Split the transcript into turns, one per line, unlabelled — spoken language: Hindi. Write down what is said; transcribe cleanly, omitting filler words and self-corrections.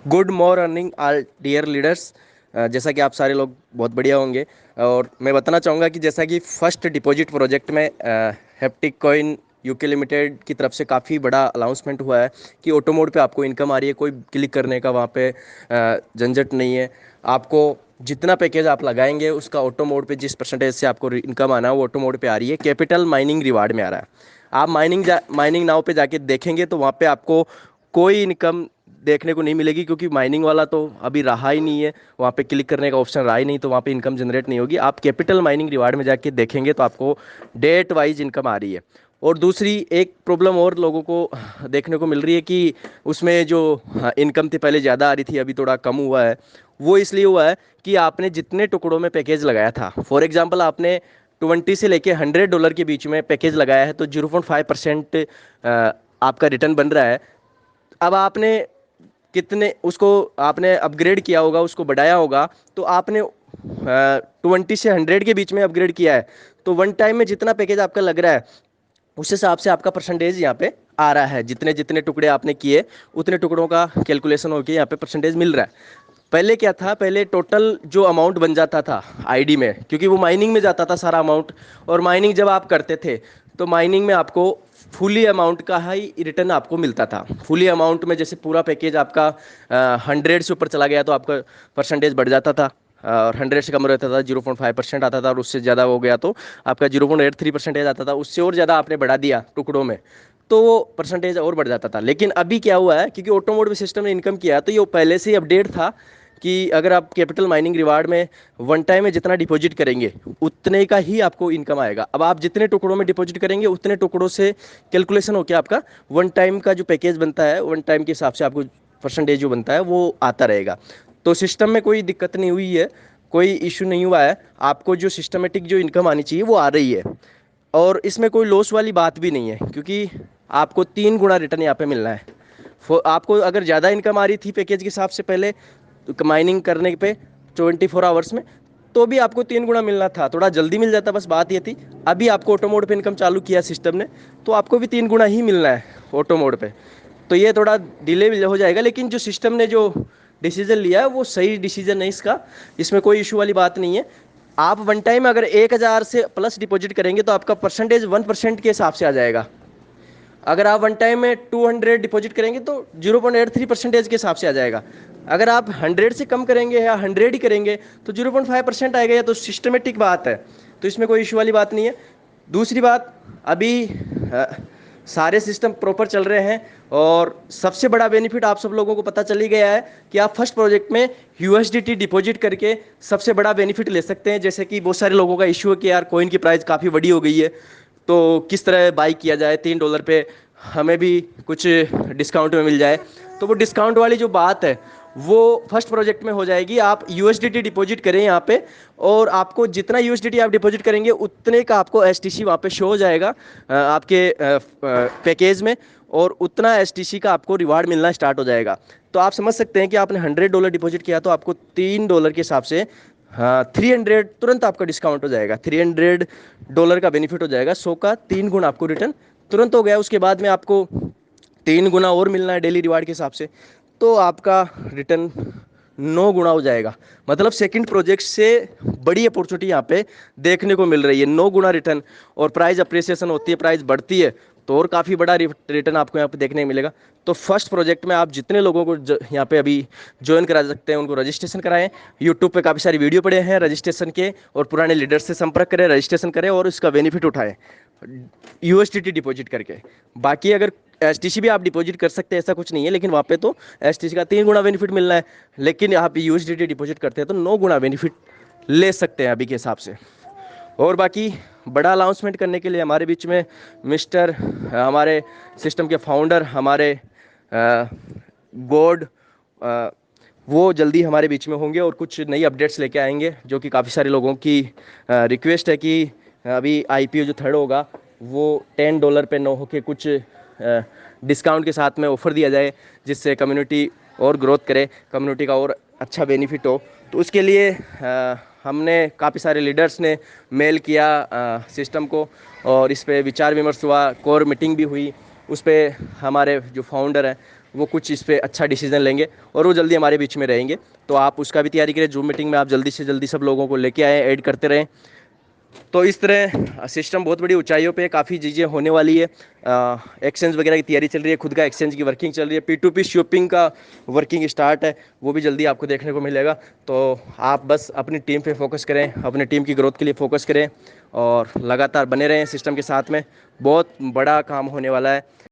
Good morning all dear leaders. जैसा कि आप सारे लोग बहुत बढ़िया होंगे और मैं बताना चाहूँगा कि जैसा कि फर्स्ट डिपॉजिट प्रोजेक्ट में हेप्टिक कॉइन यूके लिमिटेड की तरफ से काफ़ी बड़ा अनाउंसमेंट हुआ है कि ऑटो मोड पे आपको इनकम आ रही है। कोई क्लिक करने का वहाँ पे झंझट नहीं है। आपको जितना पैकेज आप लगाएंगे उसका ऑटो मोड पे जिस परसेंटेज से आपको इनकम आना है वो ऑटो मोड पे आ रही है। कैपिटल माइनिंग रिवार्ड में आ रहा है। आप माइनिंग नाउ पे जाके देखेंगे तो वहाँ पे आपको कोई इनकम देखने को नहीं मिलेगी, क्योंकि माइनिंग वाला तो अभी रहा ही नहीं है। वहाँ पे क्लिक करने का ऑप्शन रहा ही नहीं, तो वहाँ पे इनकम जनरेट नहीं होगी। आप कैपिटल माइनिंग रिवार्ड में जाके देखेंगे तो आपको डेट वाइज इनकम आ रही है। और दूसरी एक प्रॉब्लम और लोगों को देखने को मिल रही है कि उसमें जो इनकम थी पहले ज़्यादा आ रही थी, अभी थोड़ा कम हुआ है। वो इसलिए हुआ है कि आपने जितने टुकड़ों में पैकेज लगाया था, फॉर एग्जाम्पल आपने 20 से लेके $100 के बीच में पैकेज लगाया है तो 0.5% आपका रिटर्न बन रहा है। अब आपने कितने उसको आपने अपग्रेड किया होगा, उसको बढ़ाया होगा, तो आपने 20 से 100 के बीच में अपग्रेड किया है, तो वन टाइम में जितना पैकेज आपका लग रहा है उस हिसाब से आपका परसेंटेज यहाँ पे आ रहा है। जितने जितने टुकड़े आपने किए उतने टुकड़ों का कैलकुलेशन होकर यहाँ पे परसेंटेज मिल रहा है। पहले क्या था, पहले टोटल जो अमाउंट बन जाता था आईडी में, क्योंकि वो माइनिंग में जाता था सारा अमाउंट। और माइनिंग जब आप करते थे तो माइनिंग में आपको फुली अमाउंट का ही रिटर्न आपको मिलता था। फुली अमाउंट में जैसे पूरा पैकेज आपका 100 से ऊपर चला गया तो आपका परसेंटेज बढ़ जाता था, और 100 से कम रहता था 0.5% आता था, और उससे ज़्यादा हो गया तो आपका 0.83% आता था। उससे और ज़्यादा आपने बढ़ा दिया टुकड़ों में तो वो परसेंटेज और बढ़ जाता था। लेकिन अभी क्या हुआ है, क्योंकि ऑटो मोड में सिस्टम ने इनकम किया तो ये पहले से ही अपडेट था कि अगर आप कैपिटल माइनिंग रिवार्ड में वन टाइम में जितना डिपॉजिट करेंगे उतने का ही आपको इनकम आएगा। अब आप जितने टुकड़ों में डिपॉजिट करेंगे उतने टुकड़ों से कैलकुलेशन होकर आपका वन टाइम का जो पैकेज बनता है वन टाइम के हिसाब से आपको परसेंटेज जो बनता है वो आता रहेगा। तो सिस्टम में कोई दिक्कत नहीं हुई है, कोई इशू नहीं हुआ है। आपको जो सिस्टमेटिक जो इनकम आनी चाहिए वो आ रही है, और इसमें कोई लॉस वाली बात भी नहीं है, क्योंकि आपको 3 गुना रिटर्न यहाँ पे मिलना है। आपको अगर ज़्यादा इनकम आ रही थी पैकेज के हिसाब से पहले तो माइनिंग करने पे 24 आवर्स में, तो भी आपको 3 गुना मिलना था। थोड़ा जल्दी मिल जाता, बस बात ये थी। अभी आपको ऑटो मोड पे इनकम चालू किया सिस्टम ने, तो आपको भी 3 गुना ही मिलना है ऑटो मोड पे। तो ये थोड़ा डिले हो जाएगा, लेकिन जो सिस्टम ने जो डिसीजन लिया है वो सही डिसीजन है इसका। इसमें कोई इशू वाली बात नहीं है। आप वन टाइम अगर 1,000 से प्लस डिपॉजिट करेंगे तो आपका परसेंटेज 1% के हिसाब से आ जाएगा। अगर आप वन टाइम में 200 डिपॉजिट करेंगे तो 0.83% के हिसाब से आ जाएगा। अगर आप 100 से कम करेंगे या 100 ही करेंगे तो 0.5% आएगा। या तो सिस्टमेटिक बात है, तो इसमें कोई इशू वाली बात नहीं है। दूसरी बात, अभी सारे सिस्टम प्रॉपर चल रहे हैं, और सबसे बड़ा बेनिफिट आप सब लोगों को पता चल ही गया है कि आप फर्स्ट प्रोजेक्ट में यूएसडीटी डिपॉजिट करके सबसे बड़ा बेनिफिट ले सकते हैं। जैसे कि बहुत सारे लोगों का इशू है कि यार कॉइन की प्राइस काफ़ी बड़ी हो गई है, तो किस तरह बाई किया जाए, $3 पे हमें भी कुछ डिस्काउंट में मिल जाए। तो वो डिस्काउंट वाली जो बात है वो फर्स्ट प्रोजेक्ट में हो जाएगी। आप यूएसडीटी डिपॉजिट करें यहाँ पे, और आपको जितना यूएसडीटी आप डिपॉजिट करेंगे उतने का आपको एसटीसी वहाँ पे शो हो जाएगा आपके पैकेज में, और उतना एसटीसी का आपको रिवार्ड मिलना स्टार्ट हो जाएगा। तो आप समझ सकते हैं कि आपने $100 डिपॉजिट किया तो आपको $3 के हिसाब से, हाँ, 300 तुरंत आपका डिस्काउंट हो जाएगा। $300 का बेनिफिट हो जाएगा। 100 का 3 गुना आपको रिटर्न तुरंत हो गया। उसके बाद में आपको 3 गुना और मिलना है डेली रिवार्ड के हिसाब से, तो आपका रिटर्न 9 गुना हो जाएगा। मतलब सेकंड प्रोजेक्ट से बड़ी अपॉर्चुनिटी यहाँ पे देखने को मिल रही है, 9 गुना रिटर्न। और प्राइस अप्रिसिएशन होती है, प्राइस बढ़ती है, तो और काफ़ी बड़ा रिटर्न आपको यहाँ पे देखने को मिलेगा। तो फर्स्ट प्रोजेक्ट में आप जितने लोगों को यहाँ पे अभी ज्वाइन करा सकते हैं उनको रजिस्ट्रेशन कराएं। यूट्यूब पे काफ़ी सारी वीडियो पड़े हैं रजिस्ट्रेशन के, और पुराने लीडर्स से संपर्क करें, रजिस्ट्रेशन करें और इसका बेनिफिट उठाएं यूएसडीटी डिपॉजिट करके। बाकी अगर एसटीसी भी आप डिपॉजिट कर सकते हैं, ऐसा कुछ नहीं है, लेकिन वहाँ पे तो एसटीसी का 3 गुना बेनिफिट मिलना है। लेकिन आप यूएसडीटी डिपॉजिट करते हैं तो 9 गुना बेनिफिट ले सकते हैं अभी के हिसाब से। और बाकी बड़ा अनाउंसमेंट करने के लिए हमारे बीच में मिस्टर हमारे सिस्टम के फाउंडर, हमारे गॉड, वो जल्दी हमारे बीच में होंगे और कुछ नई अपडेट्स लेके आएंगे, जो कि काफ़ी सारे लोगों की रिक्वेस्ट है कि अभी आईपीओ जो थर्ड होगा वो $10 पे न होके कुछ डिस्काउंट के साथ में ऑफर दिया जाए, जिससे कम्युनिटी और ग्रोथ करे, कम्युनिटी का और अच्छा बेनिफिट हो। तो उसके लिए हमने काफ़ी सारे लीडर्स ने मेल किया सिस्टम को, और इस पर विचार विमर्श हुआ, कोर मीटिंग भी हुई। उस पर हमारे जो फाउंडर हैं वो कुछ इस पर अच्छा डिसीजन लेंगे और वो जल्दी हमारे बीच में रहेंगे। तो आप उसका भी तैयारी करें, जूम मीटिंग में आप जल्दी से जल्दी सब लोगों को लेके आए, ऐड करते रहें। तो इस तरह सिस्टम बहुत बड़ी ऊंचाइयों पे, काफ़ी चीज़ें होने वाली है। एक्सचेंज वगैरह की तैयारी चल रही है, खुद का एक्सचेंज की वर्किंग चल रही है, P2P शॉपिंग का वर्किंग स्टार्ट है, वो भी जल्दी आपको देखने को मिलेगा। तो आप बस अपनी टीम पे फोकस करें, अपनी टीम की ग्रोथ के लिए फोकस करें और लगातार बने रहें सिस्टम के साथ में। बहुत बड़ा काम होने वाला है।